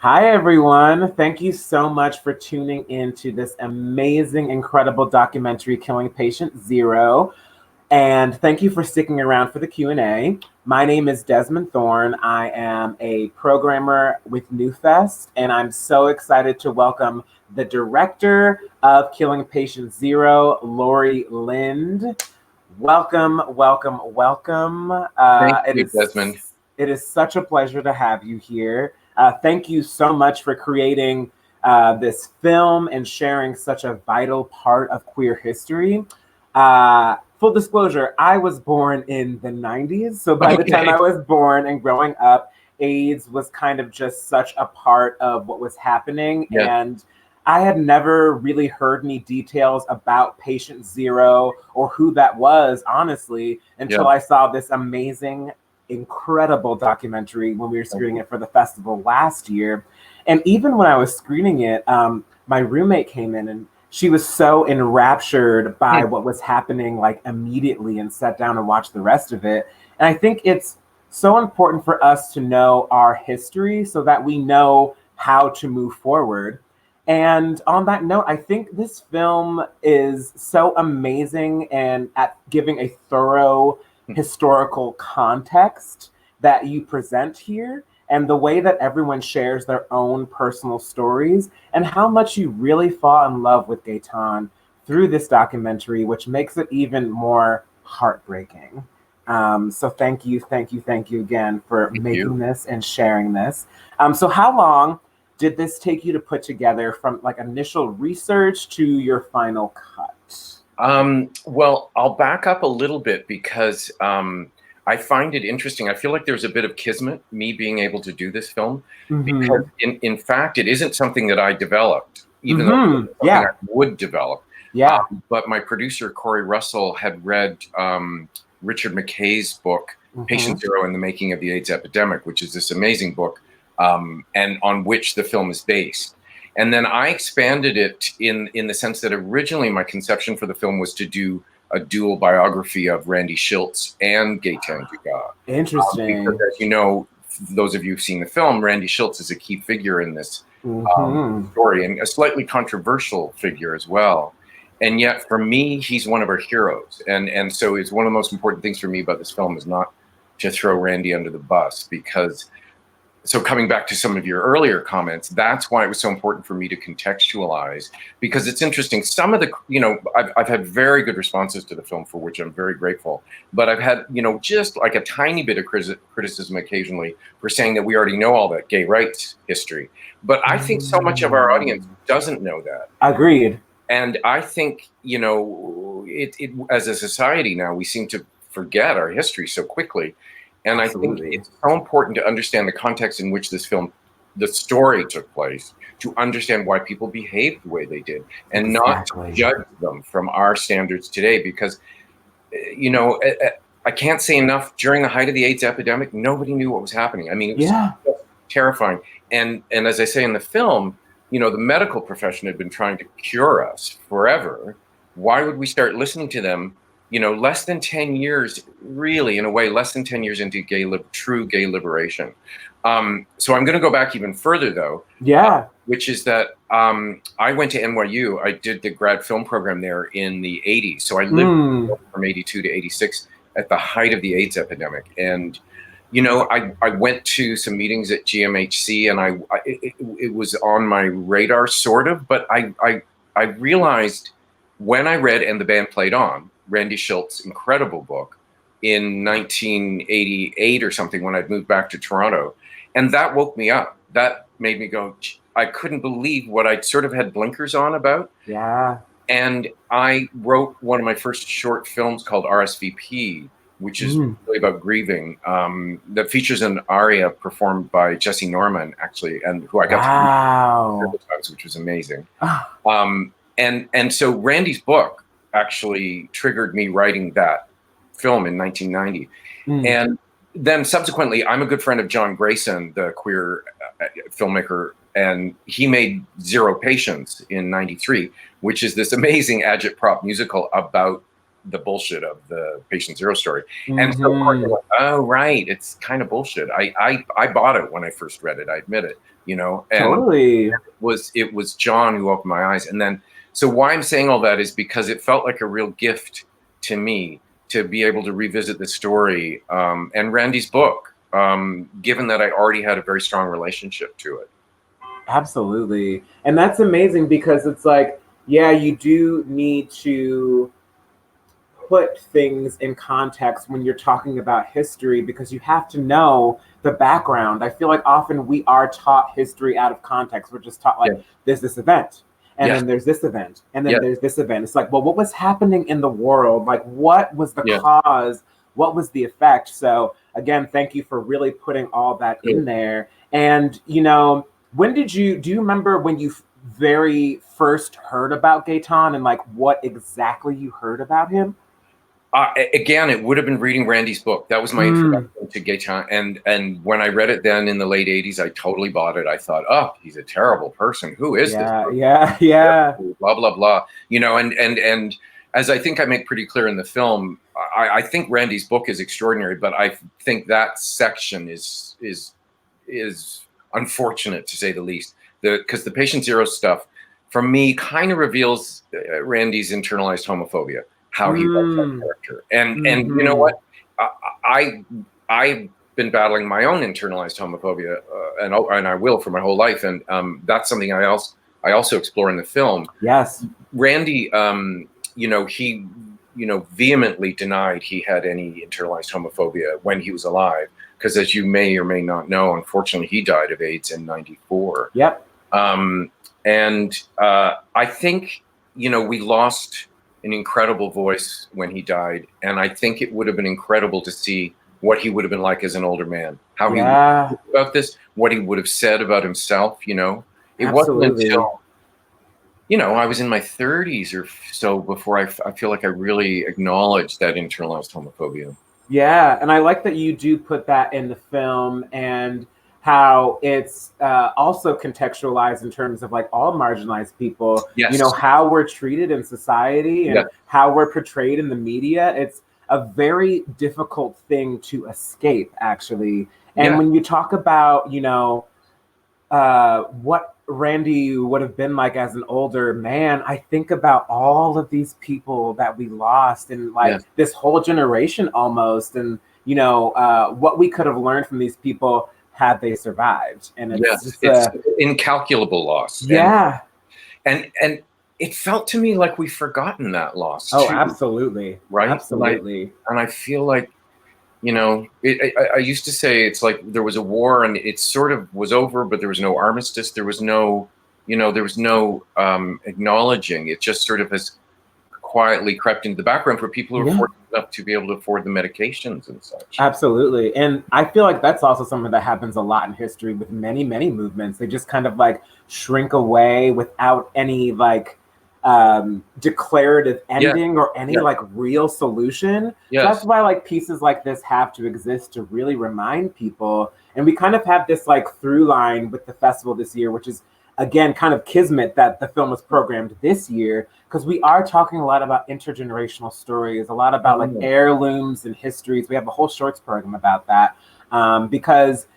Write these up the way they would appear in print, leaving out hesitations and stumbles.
Hi, everyone. Thank you so much for tuning in to this amazing, incredible documentary, Killing Patient Zero. And thank you for sticking around for the Q&A. My name is Desmond Thorne. I am a programmer with NewFest, and I'm so excited to welcome the director of Killing Patient Zero, Lori Lind. Welcome, welcome, welcome. Thank you, Desmond. It is such a pleasure to have you here. Thank you so much for creating this film and sharing such a vital part of queer history. Full disclosure, I was born in the 90s. So by the time I was born and growing up, AIDS was kind of just such a part of what was happening. Yeah. And I had never really heard any details about Patient Zero or who that was, honestly, until I saw this amazing, incredible documentary when we were screening it for the festival last year. And even when I was screening it, my roommate came in and she was so enraptured by what was happening like immediately and sat down and watched the rest of it. And I think it's so important for us to know our history so that we know how to move forward. And on that note, I think this film is so amazing and at giving a thorough historical context that you present here, and the way that everyone shares their own personal stories, and how much you really fall in love with Gaetan through this documentary, which makes it even more heartbreaking. So thank you again for making this and sharing this. So how long did this take you to put together, from like initial research to your final cut? Well, I'll back up a little bit because I find it interesting. I feel like there's a bit of kismet, me being able to do this film, because in fact, it isn't something that I developed, even though it's something I would develop. But my producer, Corey Russell, had read Richard McKay's book, Patient Zero and the Making of the AIDS Epidemic, which is this amazing book, and on which the film is based. And then I expanded it in the sense that originally my conception for the film was to do a dual biography of Randy Shilts and Gaetan. Interesting. Because as you know, those of you who've seen the film, Randy Shilts is a key figure in this story, and a slightly controversial figure as well. And yet for me, he's one of our heroes. And so it's one of the most important things for me about this film is not to throw Randy under the bus, because so coming back to some of your earlier comments, that's why it was so important for me to contextualize, because it's interesting. Some of the, I've had very good responses to the film, for which I'm very grateful. But I've had, just like a tiny bit of criticism occasionally for saying that we already know all that gay rights history. But I think so much of our audience doesn't know that. Agreed. And I think, as a society now, we seem to forget our history so quickly. And Absolutely. I think it's so important to understand the context in which this film, the story took place, to understand why people behaved the way they did, and not to judge them from our standards today. Because, I can't say enough, during the height of the AIDS epidemic, nobody knew what was happening. I mean, it was terrifying. And as I say in the film, the medical profession had been trying to cure us forever. Why would we start listening to them? Less than 10 years, really, in a way, less than 10 years into true gay liberation. So I'm going to go back even further, though. Which is that I went to NYU. I did the grad film program there in the 80s. So I lived from 82 to 86 at the height of the AIDS epidemic. And, I went to some meetings at GMHC, and it was on my radar, sort of. But I realized when I read And the Band Played On, Randy Shilts' incredible book, in 1988 or something, when I'd moved back to Toronto. And that woke me up. That made me go, I couldn't believe what I'd sort of had blinkers on about. And I wrote one of my first short films called RSVP, which is really about grieving, that features an aria performed by Jesse Norman, actually, and who I got to several times, which was amazing. And so Randy's book actually triggered me writing that film in 1990. And then subsequently, I'm a good friend of John Grayson, the queer filmmaker, and he made Zero Patients in 93, which is this amazing agitprop musical about the bullshit of the Patient Zero story. And so of course, like, oh right, it's kind of bullshit. I bought it when I first read it. I admit it. You know, and totally. It was John who opened my eyes. And then, so why I'm saying all that is because it felt like a real gift to me to be able to revisit the story and Randy's book, given that I already had a very strong relationship to it. Absolutely. And that's amazing because it's like, yeah, you do need to put things in context when you're talking about history because you have to know the background. I feel like often we are taught history out of context. We're just taught like, there's this event, and then there's this event, and then there's this event. It's like, well, what was happening in the world? Like, what was the cause? What was the effect? So again, thank you for really putting all that in there. And, you know, do you remember when you very first heard about Gaetan and like what exactly you heard about him? Again, it would have been reading Randy's book. That was my introduction to Gaetan. And when I read it then in the late 80s, I totally bought it. I thought, oh, he's a terrible person. Who is this person? Yeah. Blah, blah, blah. You know, and as I think I make pretty clear in the film, I think Randy's book is extraordinary, but I think that section is unfortunate, to say the least. Because the Patient Zero stuff, for me, kind of reveals Randy's internalized homophobia. How he was that character, and you know what, I've been battling my own internalized homophobia, and I will for my whole life, and that's something I also explore in the film. Yes, Randy, you know, he vehemently denied he had any internalized homophobia when he was alive, because as you may or may not know, unfortunately, he died of AIDS in '94. Yep. And I think, you know, we lost an incredible voice when he died, and I think it would have been incredible to see what he would have been like as an older man, how he would think about this, what he would have said about himself. You know, it wasn't until, you know, I was in my 30s or so before I feel like I really acknowledged that internalized homophobia. Yeah, and I like that you do put that in the film, and how it's also contextualized in terms of like all marginalized people, you know, how we're treated in society and how we're portrayed in the media. It's a very difficult thing to escape, actually. And when you talk about, you know, what Randy would have been like as an older man, I think about all of these people that we lost and like this whole generation almost, and, you know, what we could have learned from these people had they survived. And it's incalculable loss. Yeah. And it felt to me like we've forgotten that loss. Oh, absolutely. Right. Absolutely. And I feel like, you know, I used to say it's like there was a war and it sort of was over, but there was no armistice. There was no, you know, there was no acknowledging. It just sort of has quietly crept into the background for people who are fortunate enough to be able to afford the medications and such. Absolutely. And I feel like that's also something that happens a lot in history with many, many movements. They just kind of like shrink away without any like declarative ending or any like real solution. So that's why like pieces like this have to exist to really remind people. And we kind of have this like through line with the festival this year, which is again kind of kismet that the film was programmed this year, because we are talking a lot about intergenerational stories, a lot about like heirlooms and histories. We have a whole shorts program about that, because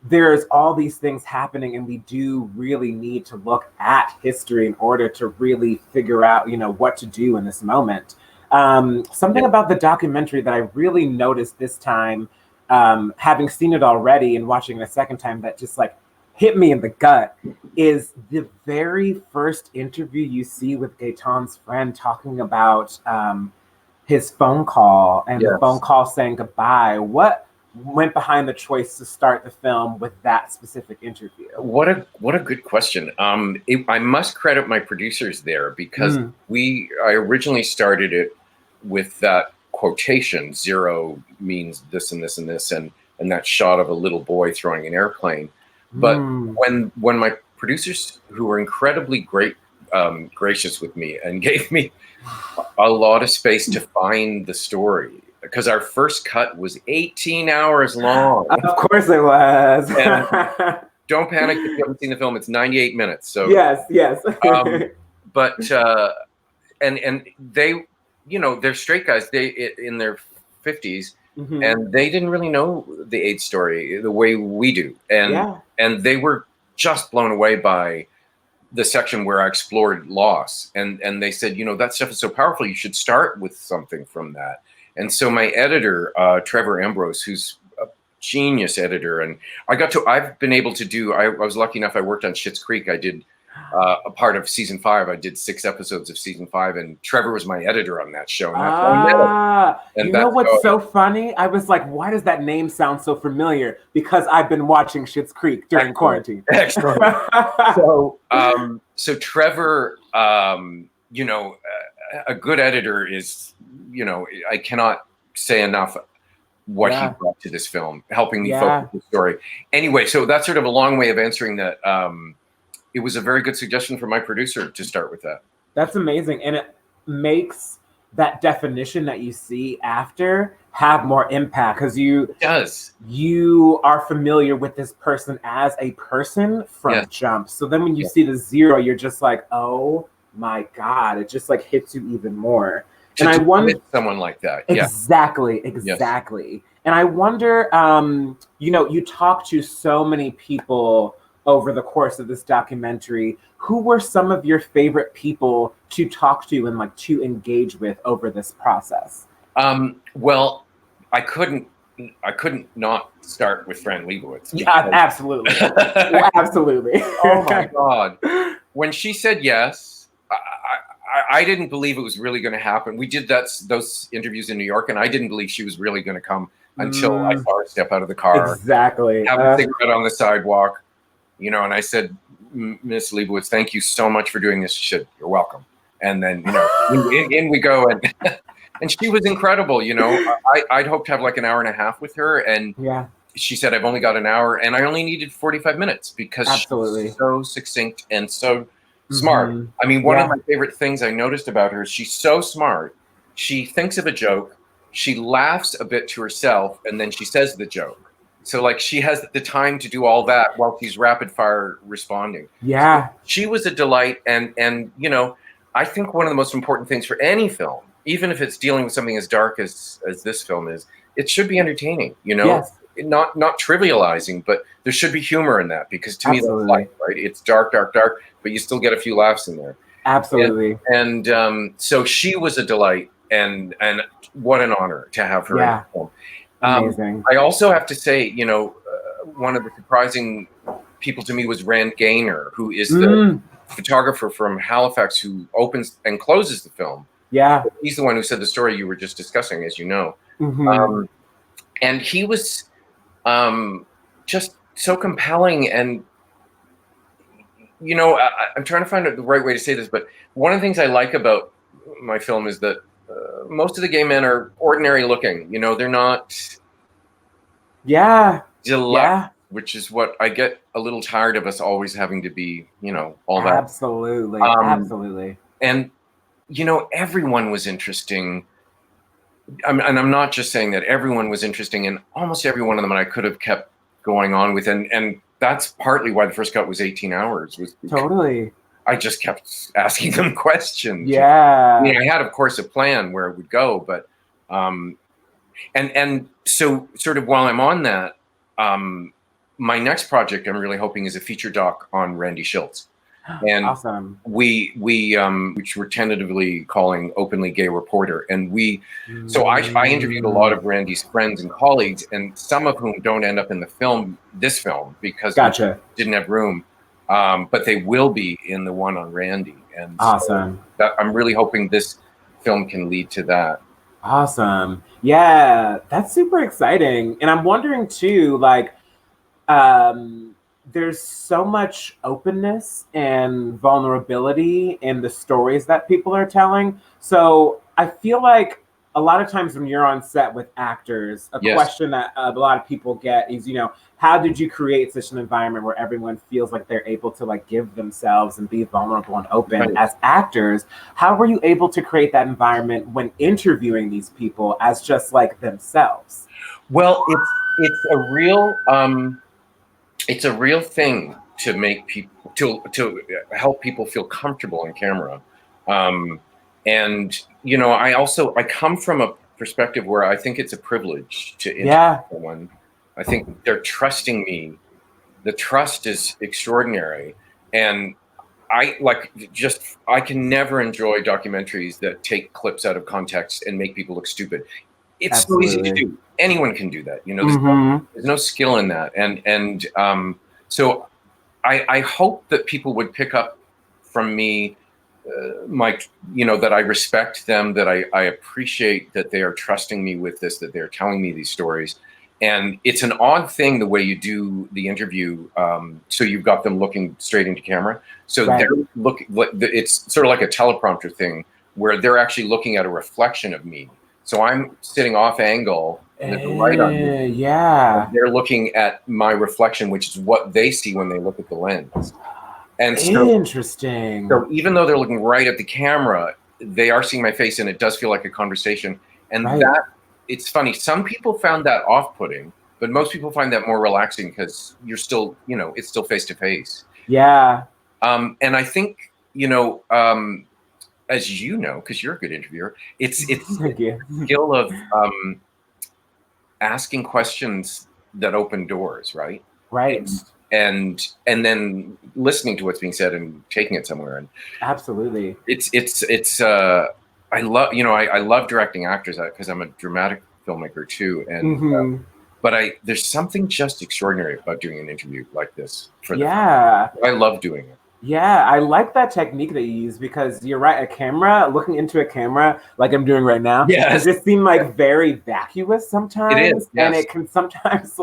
there's all these things happening, and we do really need to look at history in order to really figure out, you know, what to do in this moment. Something about the documentary that I really noticed this time, having seen it already and watching it a second time, that just like hit me in the gut, is the very first interview you see with Gaetan's friend talking about his phone call and the phone call saying goodbye. What went behind the choice to start the film with that specific interview? What a good question. I must credit my producers there, because I originally started it with that quotation, zero means this and this and this, and that shot of a little boy throwing an airplane. But when my producers, who were incredibly gracious with me and gave me a lot of space to find the story, because our first cut was 18 hours long. Of course it was. And don't panic if you haven't seen the film. It's 98 minutes. So yes. but and they're straight guys, in their 50s, Mm-hmm. and they didn't really know the AIDS story the way we do, and they were just blown away by the section where I explored loss, and they said, that stuff is so powerful, you should start with something from that. And so my editor, Trevor Ambrose, who's a genius editor, and I've been able to do, I was lucky enough, I worked on Schitt's Creek. I did a part of season 5. I did 6 episodes of season 5, and Trevor was my editor on that show. And that's how I met him. And you know what's so funny? I was like, why does that name sound so familiar? Because I've been watching Schitt's Creek during quarantine. Excellent. So Trevor, a good editor is, I cannot say enough what he brought to this film, helping me focus the story. Anyway, so that's sort of a long way of answering that. It was a very good suggestion from my producer to start with that. That's amazing. And it makes that definition that you see after have more impact, because you are familiar with this person as a person from jump. So then when you see the 0, you're just like, oh my God, it just like hits you even more. And I wonder, someone like that. Exactly. Yes. And I wonder, you talk to so many people over the course of this documentary. Who were some of your favorite people to talk to and like to engage with over this process? Well, I couldn't not start with Fran Lebowitz. Yeah, absolutely. Absolutely. Oh my God. When she said yes, I didn't believe it was really going to happen. We did those interviews in New York, and I didn't believe she was really going to come until I saw her step out of the car. Exactly. Have a cigarette on the sidewalk, and I said, Miss Lebowitz, thank you so much for doing this. She said, you're welcome. And then, in we go. And she was incredible. I'd hoped to have like an hour and a half with her. And she said, I've only got an hour, and I only needed 45 minutes because she's so succinct and so smart. I mean, one of my favorite things I noticed about her is she's so smart. She thinks of a joke, she laughs a bit to herself, and then she says the joke. So like she has the time to do all that while she's rapid fire responding. Yeah. So she was a delight. And I think one of the most important things for any film, even if it's dealing with something as dark as this film is, it should be entertaining, Yes. Not trivializing, but there should be humor in that, because to me that's life, right? It's dark, but you still get a few laughs in there. Absolutely. And so she was a delight, and what an honor to have her in the film. Amazing. I also have to say, one of the surprising people to me was Rand Gaynor, who is the photographer from Halifax who opens and closes the film. Yeah. He's the one who said the story you were just discussing, as you know. And he was just so compelling. And, I'm trying to find the right way to say this, but one of the things I like about my film is that most of the gay men are ordinary looking. They're not deluxe, which is what I get a little tired of, us always having to be, all that. Absolutely. Absolutely. And, everyone was interesting. And I'm not just saying that. Everyone was interesting, and almost every one of them I could have kept going on with. And that's partly why the first cut was 18 hours. Totally. I just kept asking them questions. Yeah. I had, of course, a plan where it would go, but and so sort of while I'm on that, my next project I'm really hoping is a feature doc on Randy Shilts. And awesome. we which we're tentatively calling Openly Gay Reporter. And so I interviewed a lot of Randy's friends and colleagues, and some of whom don't end up in this film because they didn't have room. But they will be in the one on Randy. And awesome. So I'm really hoping this film can lead to that. Awesome. Yeah, that's super exciting. And I'm wondering too, like, there's so much openness and vulnerability in the stories that people are telling. So I feel like a lot of times when you're on set with actors, a question that a lot of people get is, how did you create such an environment where everyone feels like they're able to like give themselves and be vulnerable and open as actors? How were you able to create that environment when interviewing these people as just like themselves? Well, it's a real thing to make people to help people feel comfortable on camera. And, you know, I come from a perspective where I think it's a privilege to interview someone. I think they're trusting me. The trust is extraordinary. And I can never enjoy documentaries that take clips out of context and make people look stupid. It's so easy to do. Anyone can do that. You know, there's no skill in that. So I hope that people would pick up from me, that I respect them, that I appreciate that they are trusting me with this, that they're telling me these stories. And it's an odd thing the way you do the interview. So you've got them looking straight into camera. So they're looking. It's sort of like a teleprompter thing where they're actually looking at a reflection of me. So I'm sitting off angle, and there's a light on me. Yeah. And they're looking at my reflection, which is what they see when they look at the lens. And so, interesting. So even though they're looking right at the camera, they are seeing my face, and it does feel like a conversation. And that. It's funny. Some people found that off-putting, but most people find that more relaxing because you're still, it's still face-to-face. Yeah. And I think, as you know, because you're a good interviewer, it's the skill of asking questions that open doors, right? Right. And then listening to what's being said and taking it somewhere. And absolutely. I love directing actors because I'm a dramatic filmmaker too, and but there's something just extraordinary about doing an interview like this. I love doing it. Yeah, I like that technique that you use because you're right. Looking into a camera, like I'm doing right now, it just seems like very vacuous sometimes. It is, and it can sometimes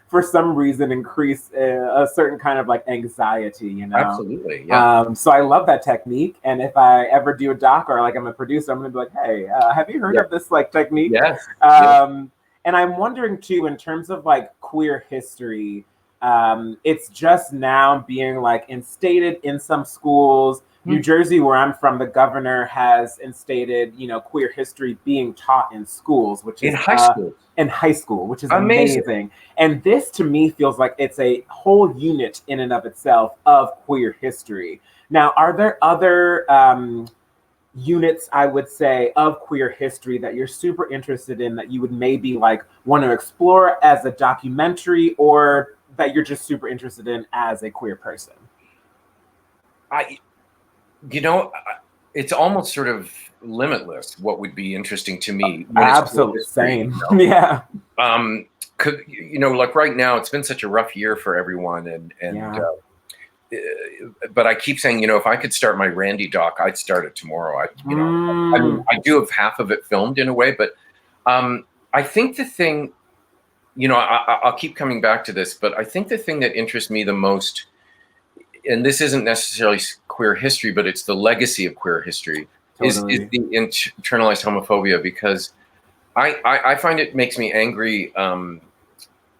for some reason increase a certain kind of anxiety, Absolutely, yeah. So I love that technique, and if I ever do a doc or I'm a producer, I'm gonna be like, hey, have you heard of this technique? Yes. And I'm wondering too, in terms of queer history, it's just now being instated in some schools. New Jersey, where I'm from, the governor has instated, queer history being taught in schools, which is in high school, which is amazing. And this to me feels like it's a whole unit in and of itself of queer history. Now, are there other units, I would say, of queer history that you're super interested in that you would maybe want to explore as a documentary, or that you're just super interested in as a queer person? It's almost sort of limitless what would be interesting to me. Absolutely, same. Yeah. Right now, it's been such a rough year for everyone, but I keep saying, if I could start my Randy doc, I'd start it tomorrow. I do have half of it filmed in a way, but I think the thing, I'll keep coming back to this, but I think the thing that interests me the most, and this isn't necessarily queer history, but it's the legacy of queer history, is the internalized homophobia, because I find it makes me angry. A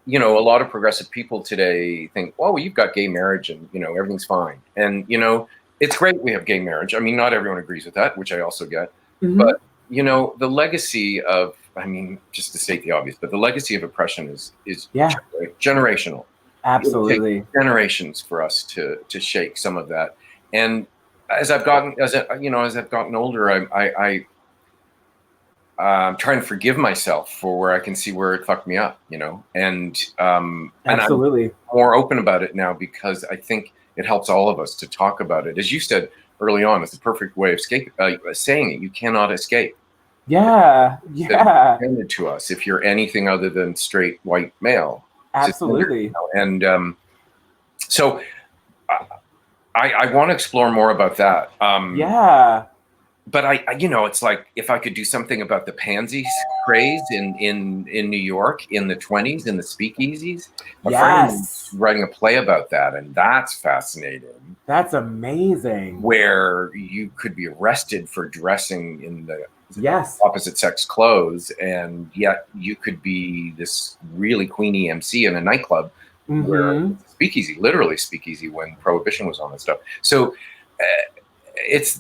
lot of progressive people today think, well, you've got gay marriage and, everything's fine. And, it's great we have gay marriage. I mean, not everyone agrees with that, which I also get. But, the legacy of, just to state the obvious, but the legacy of oppression is generational. Absolutely. It takes generations for us to shake some of that. And as I've gotten older, I'm trying to forgive myself for where I can see where it fucked me up, and absolutely. And I'm more open about it now because I think it helps all of us to talk about it. As you said early on, it's the perfect way of saying it. You cannot escape. Yeah. Handed to us if you're anything other than straight white male. Absolutely. And so I want to explore more about that. But it's like if I could do something about the pansies craze in New York in the 1920s in the speakeasies. My friend was writing a play about that, and that's fascinating. That's amazing. Where you could be arrested for dressing in the opposite sex clothes, and yet you could be this really queenie MC in a nightclub where speakeasy, literally speakeasy, when Prohibition was on and stuff. So it's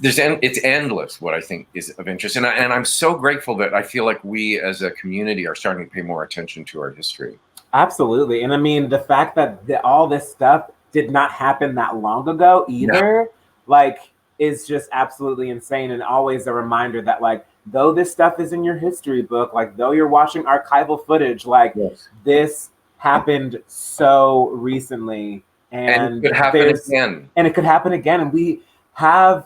endless what I think is of interest, and I'm so grateful that I feel like we as a community are starting to pay more attention to our history. Absolutely. And the fact that all this stuff did not happen that long ago either, is just absolutely insane, and always a reminder that, like, though this stuff is in your history book, like though you're watching archival footage, like this happened so recently, and it could happen again. And it could happen again. And we have,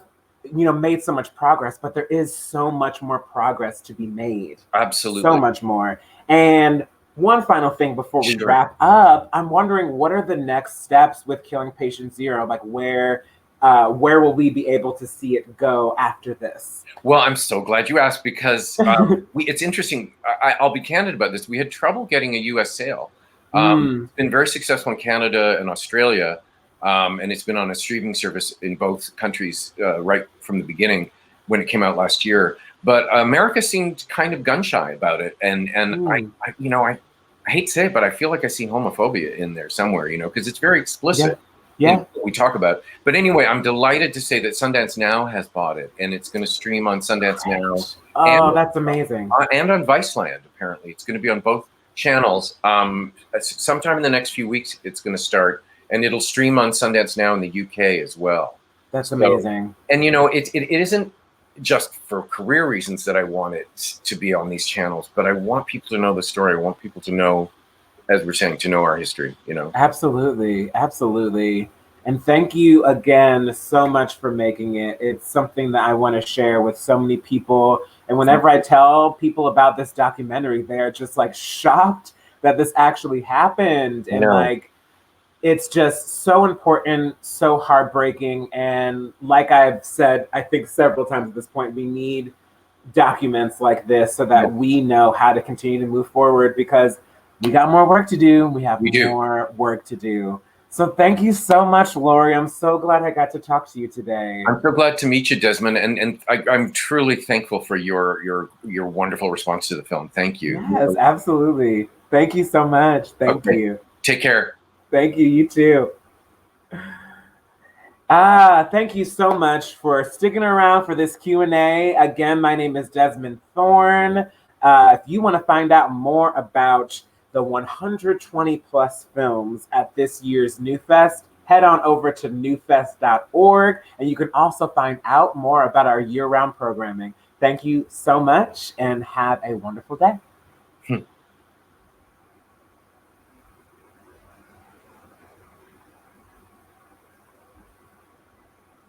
made so much progress, but there is so much more progress to be made. Absolutely. So much more. And one final thing before we wrap up, I'm wondering, what are the next steps with Killing Patient Zero? Like, where will we be able to see it go after this? Well, I'm so glad you asked, because it's interesting. I'll be candid about this. We had trouble getting a U.S. sale. It's been very successful in Canada and Australia, and it's been on a streaming service in both countries right from the beginning when it came out last year. But America seemed kind of gun shy about it, and I hate to say it, but I feel like I see homophobia in there somewhere, because it's very explicit. Yeah. We talk about. But anyway, I'm delighted to say that Sundance Now has bought it, and it's going to stream on Sundance Now. Oh, that's amazing. And on Viceland, apparently. It's going to be on both channels. Sometime in the next few weeks, it's going to start, and it'll stream on Sundance Now in the UK as well. That's amazing. And, it isn't just for career reasons that I want it to be on these channels, but I want people to know the story. I want people to know, as we're saying, to know our history, Absolutely. Absolutely. And thank you again so much for making it. It's something that I want to share with so many people. And whenever I tell people about this documentary, they're just like shocked that this actually happened. And like, it's just so important, so heartbreaking. And like I've said, I think several times at this point, we need documents like this so that we know how to continue to move forward, because we got more work to do. We have more work to do. So thank you so much, Lori. I'm so glad I got to talk to you today. I'm so glad to meet you, Desmond, and I'm truly thankful for your wonderful response to the film. Thank you. Yes, absolutely. Thank you so much. Thank you. Take care. Thank you. You too. Thank you so much for sticking around for this Q&A. Again, my name is Desmond Thorne. If you want to find out more about the 120 plus films at this year's NewFest, head on over to newfest.org, and you can also find out more about our year-round programming. Thank you so much, and have a wonderful day.